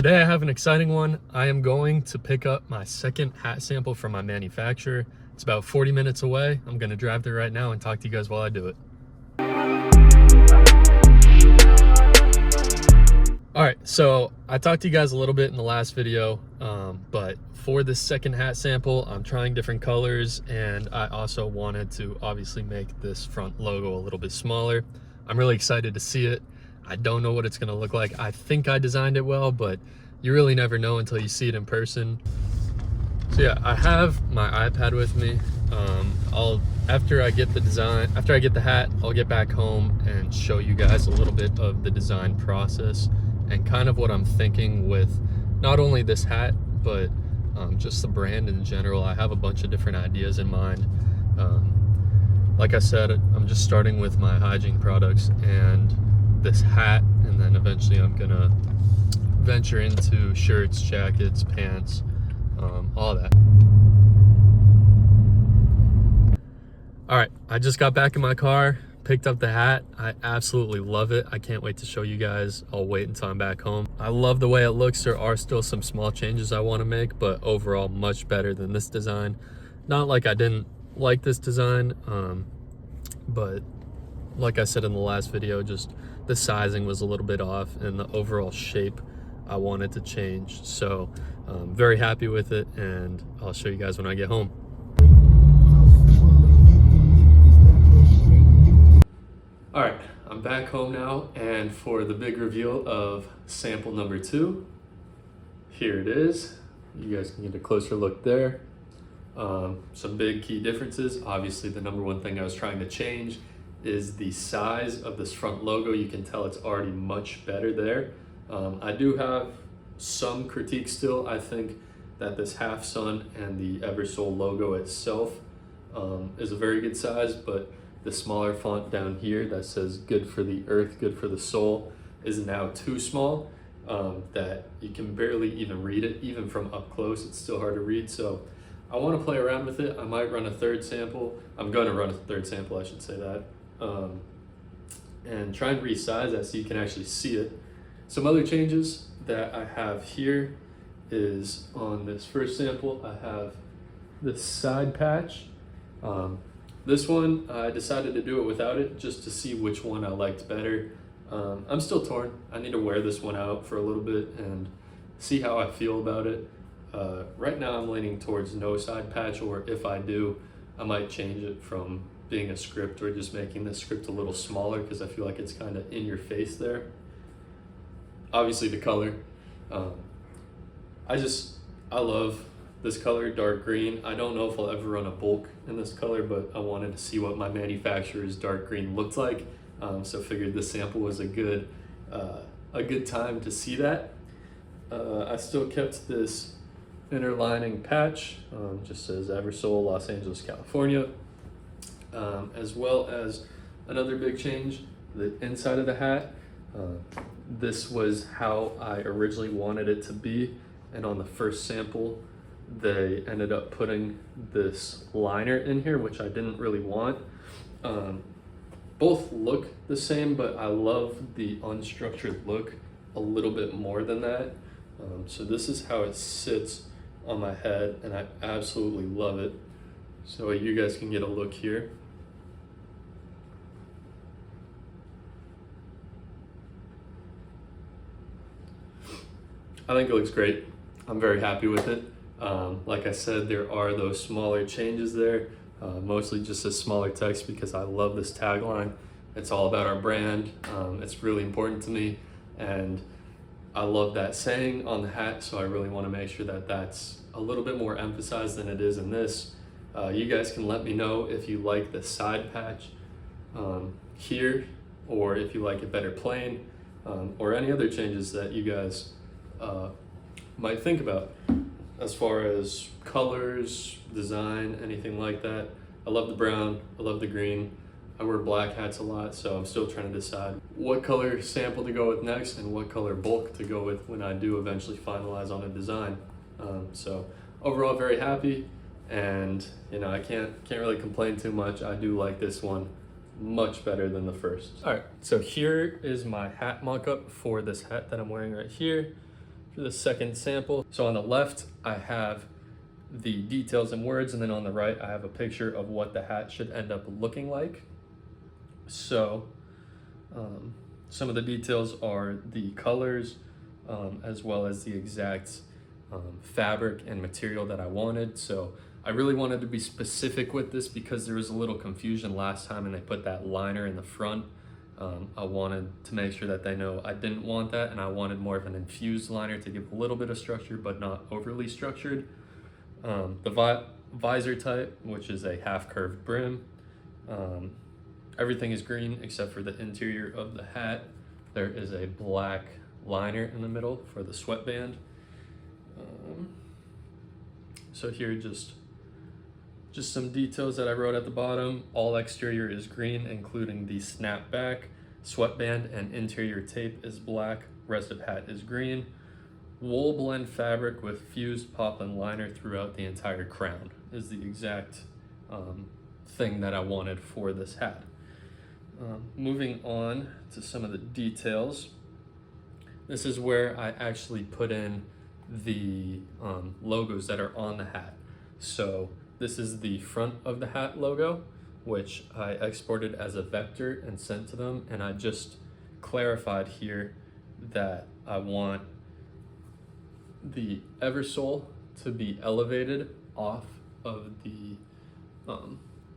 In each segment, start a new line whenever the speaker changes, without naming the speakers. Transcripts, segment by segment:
Today I have an exciting one. I am going to pick up my second hat sample from my manufacturer. It's about 40 minutes away. I'm gonna drive there right now and talk to you guys while I do it. All right, so I talked to you guys a little bit in the last video, but for this second hat sample, I'm trying different colors, and I also wanted to obviously make this front logo a little bit smaller. I'm really excited to see it. I don't know what it's gonna look like. I think I designed it well, but you really never know until you see it in person. So yeah, I have my iPad with me. After I get the hat, I'll get back home and show you guys a little bit of the design process and kind of what I'm thinking with not only this hat, but just the brand in general. I have a bunch of different ideas in mind. Like I said, I'm just starting with my hygiene products and this hat, and then eventually I'm gonna venture into shirts, jackets, pants, all that. All right, I just got back in my car, picked up the hat. I absolutely love it. I can't wait to show you guys. I'll wait until I'm back home. I love the way it looks. There are still some small changes I want to make, but overall much better than this design. Not like I didn't like this design, but like I said in the last video, just the sizing was a little bit off and the overall shape I wanted to change. So very happy with it, and I'll show you guys when I get home. All right, I'm back home now, and for the big reveal of sample number 2, here it is. You guys can get a closer look there. Some big key differences. Obviously, the number one thing I was trying to change is the size of this front logo. You can tell it's already much better there. I do have some critique still. I think that this half sun and the EverSol logo itself is a very good size, but the smaller font down here that says good for the earth, good for the soul is now too small, that you can barely even read it. Even from up close, it's still hard to read. So I want to play around with it. I might run a third sample. I'm going to run a third sample, I should say that. And try and resize that so you can actually see it. Some other changes that I have here is on this first sample, I have this side patch. This one, I decided to do it without it just to see which one I liked better. I'm still torn. I need to wear this one out for a little bit and see how I feel about it. Right now I'm leaning towards no side patch, or if I do, I might change it from being a script or just making the script a little smaller, because I feel like it's kind of in your face there. Obviously the color. I love this color, dark green. I don't know if I'll ever run a bulk in this color, but I wanted to see what my manufacturer's dark green looked like. So figured this sample was a good time to see that. I still kept this inner lining patch, just says EverSol, Los Angeles, California. As well as another big change, the inside of the hat. This was how I originally wanted it to be, and on the first sample they ended up putting this liner in here, which I didn't really want. Both look the same, but I love the unstructured look a little bit more than that. So this is how it sits on my head, and I absolutely love it. So you guys can get a look here. I think it looks great. I'm very happy with it. Like I said, there are those smaller changes there, mostly just a smaller text, because I love this tagline. It's all about our brand. It's really important to me, and I love that saying on the hat, so I really want to make sure that that's a little bit more emphasized than it is in this. You guys can let me know if you like the side patch here, or if you like it better plain, or any other changes that you guys might think about as far as colors, design, anything like that. I love the brown, I love the green. I wear black hats a lot, so I'm still trying to decide what color sample to go with next and what color bulk to go with when I do eventually finalize on a design. So overall, very happy, and I can't really complain too much. I do like this one much better than the first. All right, so here is my hat mock-up for this hat that I'm wearing right here. for the second sample. So on the left, I have the details and words, and then on the right, I have a picture of what the hat should end up looking like. So some of the details are the colors, as well as the exact fabric and material that I wanted. So I really wanted to be specific with this because there was a little confusion last time and they put that liner in the front. I wanted to make sure that they know I didn't want that, and I wanted more of an infused liner to give a little bit of structure but not overly structured. The visor type, which is a half curved brim. Everything is green except for the interior of the hat. There is a black liner in the middle for the sweatband. So here just some details that I wrote at the bottom. All exterior is green, including the snapback. Sweatband and interior tape is black. Rest of hat is green. Wool blend fabric with fused poplin liner throughout the entire crown is the exact thing that I wanted for this hat. Moving on to some of the details. This is where I actually put in the logos that are on the hat. So this is the front of the hat logo, which I exported as a vector and sent to them. And I just clarified here that I want the EverSol to be elevated off of the,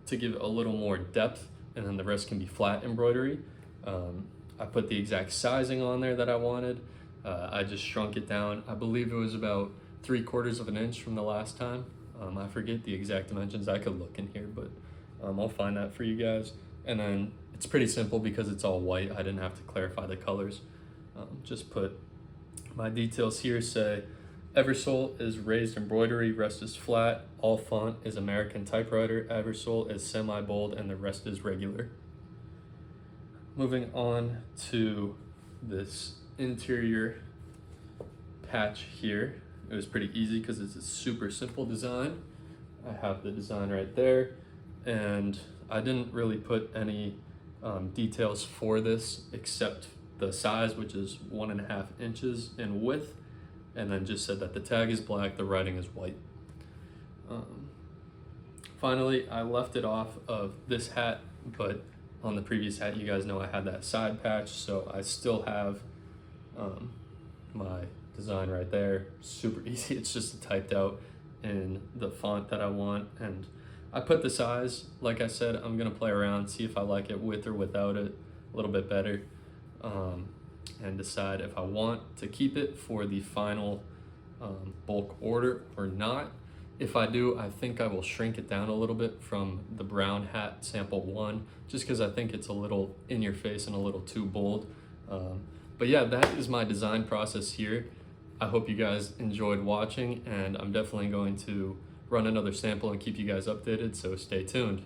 to give it a little more depth, and then the rest can be flat embroidery. I put the exact sizing on there that I wanted. I just shrunk it down. I believe it was about 3/4 of an inch from the last time. I forget the exact dimensions. I could look in here, but I'll find that for you guys. And then it's pretty simple because it's all white. I didn't have to clarify the colors. Just put my details here, say EverSol is raised embroidery, rest is flat, all font is American typewriter, EverSol is semi-bold, and the rest is regular. Moving on to this interior patch here. It was pretty easy because it's a super simple design. I have the design right there, and I didn't really put any details for this except the size, which is 1.5 inches in width, and then just said that the tag is black, the writing is white. Finally, I left it off of this hat, but on the previous hat, you guys know I had that side patch, so I still have my design right there. Super easy. It's just typed out in the font that I want, and I put the size. Like I said, I'm gonna play around, see if I like it with or without it a little bit better, and decide if I want to keep it for the final bulk order or not. If I do, I think I will shrink it down a little bit from the brown hat sample 1, just because I think it's a little in your face and a little too bold. But yeah, that is my design process here. I hope you guys enjoyed watching, and I'm definitely going to run another sample and keep you guys updated, so stay tuned.